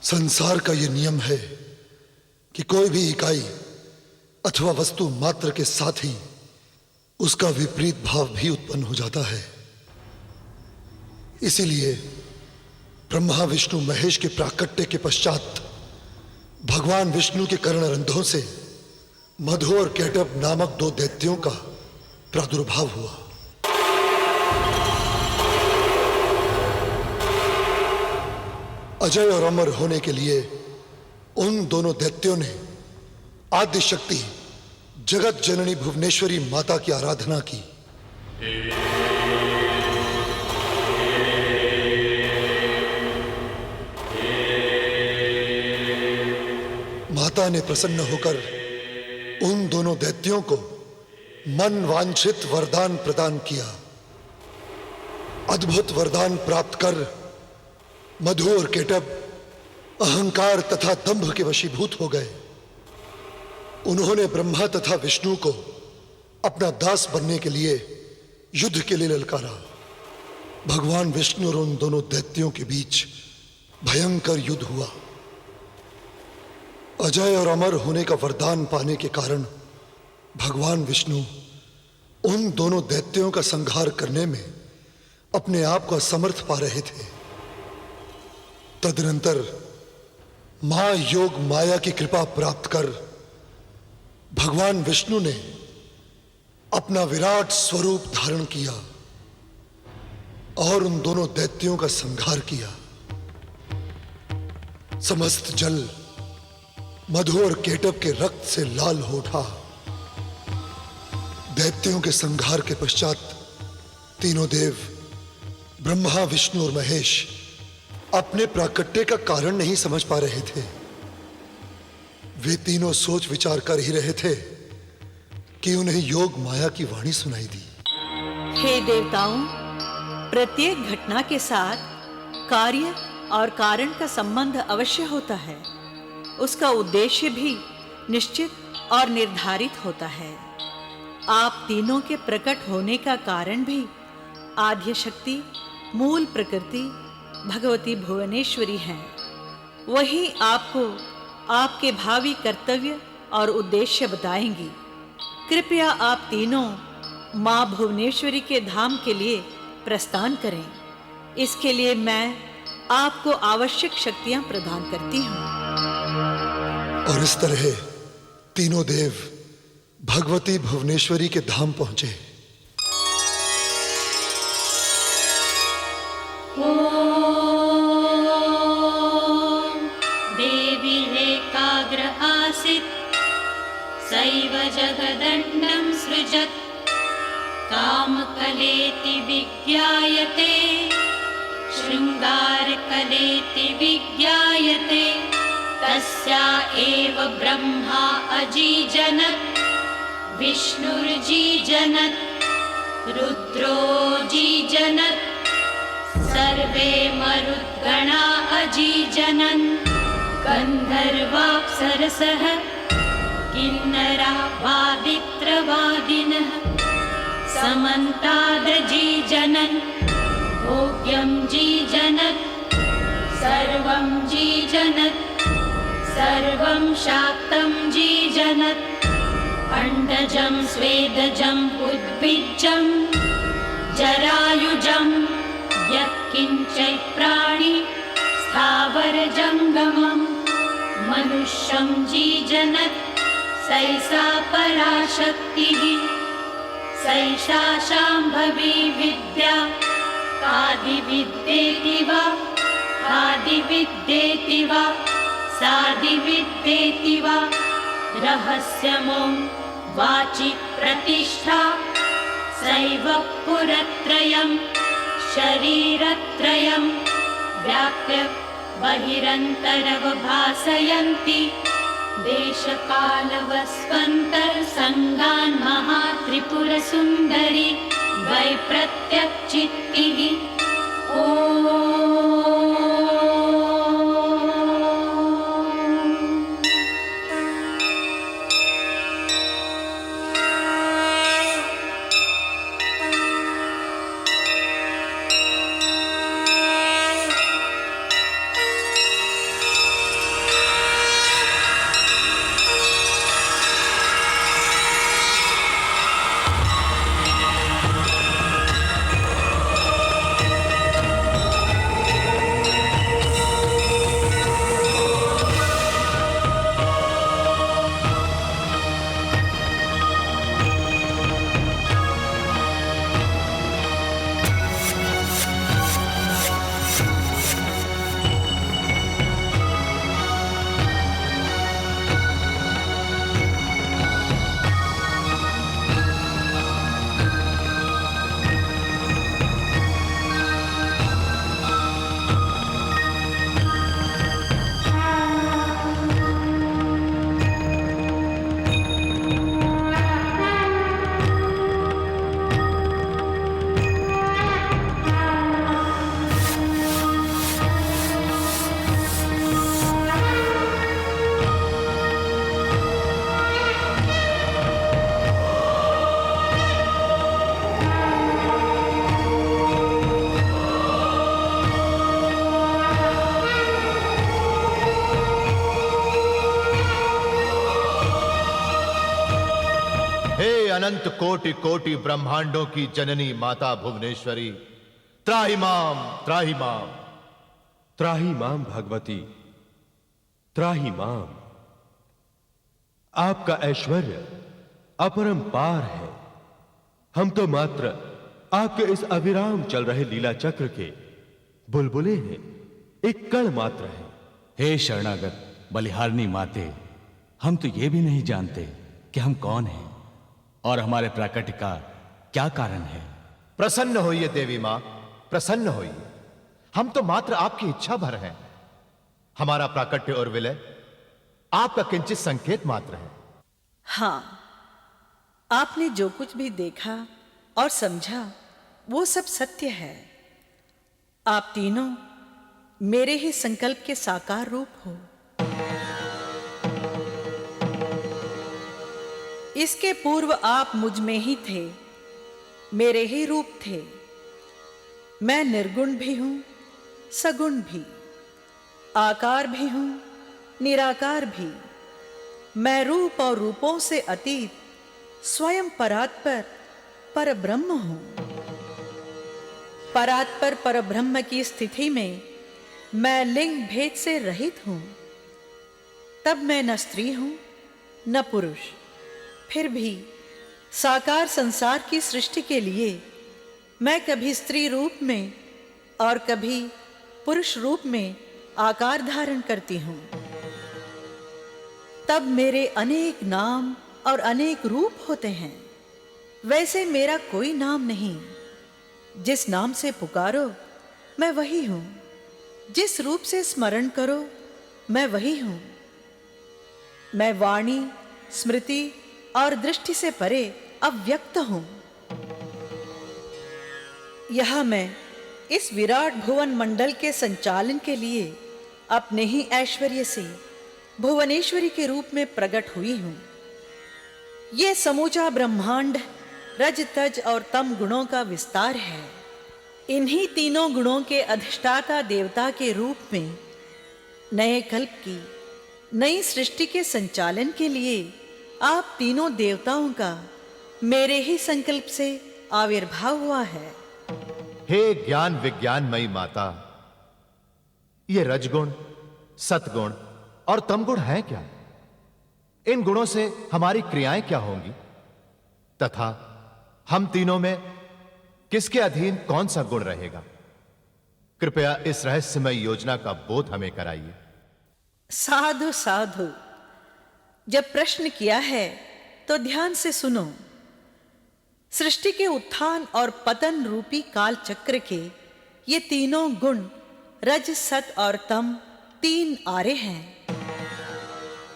संसार का यह नियम है कि कोई भी इकाई अथवा वस्तु मात्र के साथ ही उसका विपरीत भाव भी उत्पन्न हो जाता है। इसीलिए ब्रह्मा विष्णु महेश के प्राकट्य के पश्चात भगवान विष्णु के कर्णरंध्रों से मधु और कैटभ नामक दो दैत्यों का प्रादुर्भाव हुआ। अजय और अमर होने के लिए उन दोनों दैत्यों ने आदि शक्ति जगत जननी भुवनेश्वरी माता की आराधना की। माता ने प्रसन्न होकर उन दोनों दैत्यों को मन वांछित वरदान प्रदान किया। अद्भुत वरदान प्राप्त कर मधु और कैटभ अहंकार तथा दंभ के वशीभूत हो गए। उन्होंने ब्रह्मा तथा विष्णु को अपना दास बनने के लिए युद्ध के लिए ललकारा। भगवान विष्णु और उन दोनों दैत्यों के बीच भयंकर युद्ध हुआ। अजय और अमर होने का वरदान पाने के कारण भगवान विष्णु उन दोनों दैत्यों का संहार करने में अपने आप को असमर्थ पा रहे थे। तदनंतर मां योग माया की कृपा प्राप्त कर भगवान विष्णु ने अपना विराट स्वरूप धारण किया और उन दोनों दैत्यों का संहार किया। समस्त जल मधु और कैटभ के रक्त से लाल हो उठा। दैत्यों के संहार के पश्चात तीनों देव ब्रह्मा विष्णु और महेश अपने प्राकट्य का कारण नहीं समझ पा रहे थे। वे तीनों सोच विचार कर ही रहे थे कि उन्हें योग माया की वाणी सुनाई दी। हे देवताओं, प्रत्येक घटना के साथ कार्य और कारण का संबंध अवश्य होता है। उसका उद्देश्य भी निश्चित और निर्धारित होता है। आप तीनों के प्रकट होने का कारण भी आद्य शक्ति, मूल प्रकृति, भगवती भुवनेश्वरी हैं। वही आपको आपके भावी कर्तव्य और उद्देश्य बताएंगी। कृपया आप तीनों मां भुवनेश्वरी के धाम के लिए प्रस्थान करें। इसके लिए मैं आपको आवश्यक शक्तियां प्रदान करती हूं। और इस तरह तीनों देव भगवती भुवनेश्वरी के धाम पहुंचे। सैव जगदण्डं सृजत् कामकलेति विज्ञायते शृङ्गारकलेति विज्ञायते तस्या एव ब्रह्मा अजीजनत् विष्णुर्जीजनत् रुद्रोजीजनत् सर्वे मरुद्गणा अजीजनन् गन्धर्वाप्सरसः किन्नरा वादित्रवादिनः समन्तादजीजनन् भोग्यं जीजनत् सर्वं जीजनत् सर्वं शाक्तं जीजनत् अण्डजं स्वेदजं उद्भिज्जं जरायुजं यत्किञ्चित् प्राणि स्थावरजङ्गमं मनुष्यं जीजनत् सैषा पराशक्तिः सैषा शाम्भवी विद्या आदिविद्येति वा आदिविद्येति वा सादिविद्येति वा रहस्यमो वाचि प्रतिष्ठा सैव पुरत्रयं शरीरत्रयं व्याप्य बहिरन्तरवभासयन्ति देशकालवस्वन्तरसङ्गान् महात्रिपुरसुन्दरी वै प्रत्यक्चित्तिः ॐ अनंत कोटि कोटि ब्रह्मांडों की जननी माता भुवनेश्वरी, त्राहि माम, त्राहि माम। त्राहि माम भगवती, त्राहि माम। आपका ऐश्वर्य अपरंपार है। हम तो मात्र आपके इस अविराम चल रहे लीला चक्र के बुलबुले हैं, एक कण मात्र है। हे शरणागत बलिहारिणी माते, हम तो ये भी नहीं जानते कि हम कौन हैं और हमारे प्राकट्य का क्या कारण है। प्रसन्न होइए देवी मां, प्रसन्न होइए। हम तो मात्र आपकी इच्छा भर हैं। हमारा प्राकट्य और विलय आपका किंचित संकेत मात्र है। हाँ, आपने जो कुछ भी देखा और समझा वो सब सत्य है। आप तीनों मेरे ही संकल्प के साकार रूप हो। इसके पूर्व आप मुझ में ही थे, मेरे ही रूप थे। मैं निर्गुण भी हूं, सगुण भी, आकार भी हूं, निराकार भी। मैं रूप और रूपों से अतीत स्वयं परात्पर परब्रह्म हूं। परात्पर परब्रह्म की स्थिति में मैं लिंग भेद से रहित हूं। तब मैं न स्त्री हूं न पुरुष। फिर भी साकार संसार की सृष्टि के लिए मैं कभी स्त्री रूप में और कभी पुरुष रूप में आकार धारण करती हूं। तब मेरे अनेक नाम और अनेक रूप होते हैं। वैसे मेरा कोई नाम नहीं। जिस नाम से पुकारो मैं वही हूं, जिस रूप से स्मरण करो मैं वही हूं। मैं वाणी, स्मृति और दृष्टि से परे अव्यक्त हूं। यह मैं इस विराट भुवन मंडल के संचालन के लिए अपने ही ऐश्वर्य से भुवनेश्वरी के रूप में प्रकट हुई हूं। यह समूचा ब्रह्मांड रज, तज और तम गुणों का विस्तार है। इन्हीं तीनों गुणों के अधिष्ठाता देवता के रूप में नए कल्प की नई सृष्टि के संचालन के लिए आप तीनों देवताओं का मेरे ही संकल्प से आविर्भाव हुआ है। हे ज्ञान विज्ञानमयी माता, ये रजगुण, सतगुण और तमगुण है क्या? इन गुणों से हमारी क्रियाएं क्या होंगी तथा हम तीनों में किसके अधीन कौन सा गुण रहेगा? कृपया इस रहस्यमय योजना का बोध हमें कराइए। साधु साधु, जब प्रश्न किया है तो ध्यान से सुनो। सृष्टि के उत्थान और पतन रूपी काल चक्र के ये तीनों गुण रज, सत और तम तीन आरे हैं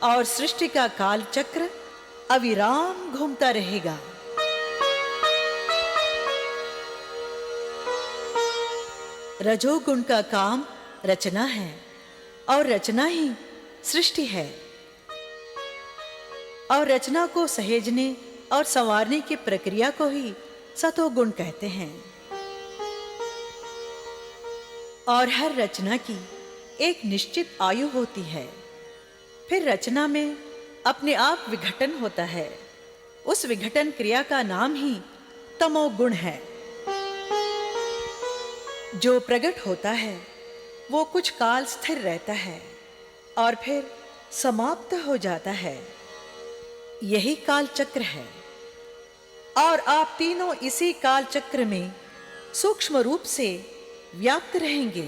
और सृष्टि का काल चक्र अविराम घूमता रहेगा। रजोगुण का काम रचना है और रचना ही सृष्टि है और रचना को सहेजने और संवारने की प्रक्रिया को ही सतोगुण कहते हैं। और हर रचना की एक निश्चित आयु होती है। फिर रचना में अपने आप विघटन होता है। उस विघटन क्रिया का नाम ही तमोगुण है। जो प्रकट होता है वो कुछ काल स्थिर रहता है और फिर समाप्त हो जाता है। यही काल चक्र है और आप तीनों इसी काल चक्र में सूक्ष्म रूप से व्याप्त रहेंगे।